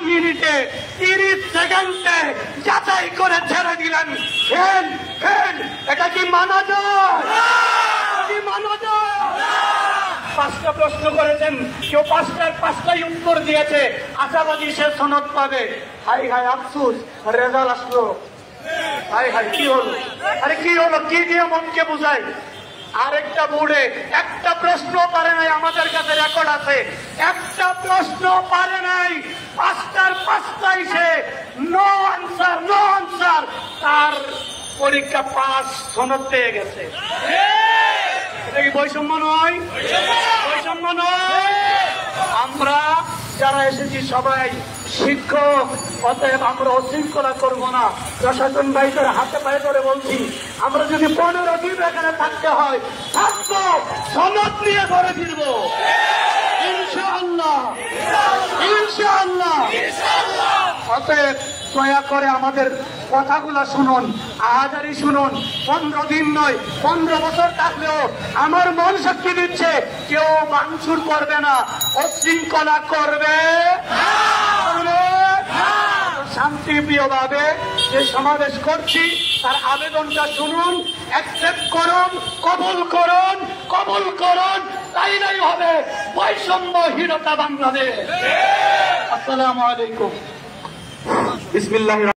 মিনিটে 30 সেকেন্ডে যাচাই করে ছেড়ে দিলেন। ফেল ফেল, এটা কি মানা যায়? কি মানা যায়? 5টা প্রশ্ন করেছেন, কেউ 5টার 5টাই উত্তর দিয়েছে, আশাবাদী সে সনদ পাবে। হাই হাই আফসোস, রেজাল্ট আসলো। হাই হাই, কি হলো? আরে কি হলো? কি দিয়ে মনকে বুঝাই? আরেকটা বোর্ডে একটা প্রশ্ন পারে নাই, আমাদের কাছে রেকর্ড আছে, একটা প্রশ্ন পারে নাই, 5টার 5টাই সে নো আনসার, নো আনসার, তার পরীক্ষা পাস, সনদ পেয়ে গেছে। এটা কি বৈষম্য নয়? বৈষম্য নয়? আমরা যারা এসেছি সবাই শিক্ষক, অতএব আমরা অশৃঙ্খলা করবো না। প্রশাসন ভাইদের হাতে পায়ে ধরে বলছি, আমরা যদি 15 দিন এখানে থাকতে হয় থাকবো, সনদ নিয়ে ঘরে ফিরবো ইনশাআল্লাহ, ইনশাআল্লাহ। অতএব দয়া করে আমাদের কথাগুলা শুনুন, আহাজারি শুনুন। 15 দিন নয়, 15 বছর থাকলেও আমার মন সাক্ষী দিচ্ছে কেউ ভাঙচুর করবে না, অশৃঙ্খলা করবে শান্তিপ্রিয় ভাবে যে সমাবেশ করছি তার আবেদনটা শুনুন, অ্যাকসেপ্ট করুন, কবুল করুন, কবুল করুন, তাইলেই হবে বৈষম্যহীনতা বাংলাদেশ। আসসালামু আলাইকুম। বিসমিল্লাহির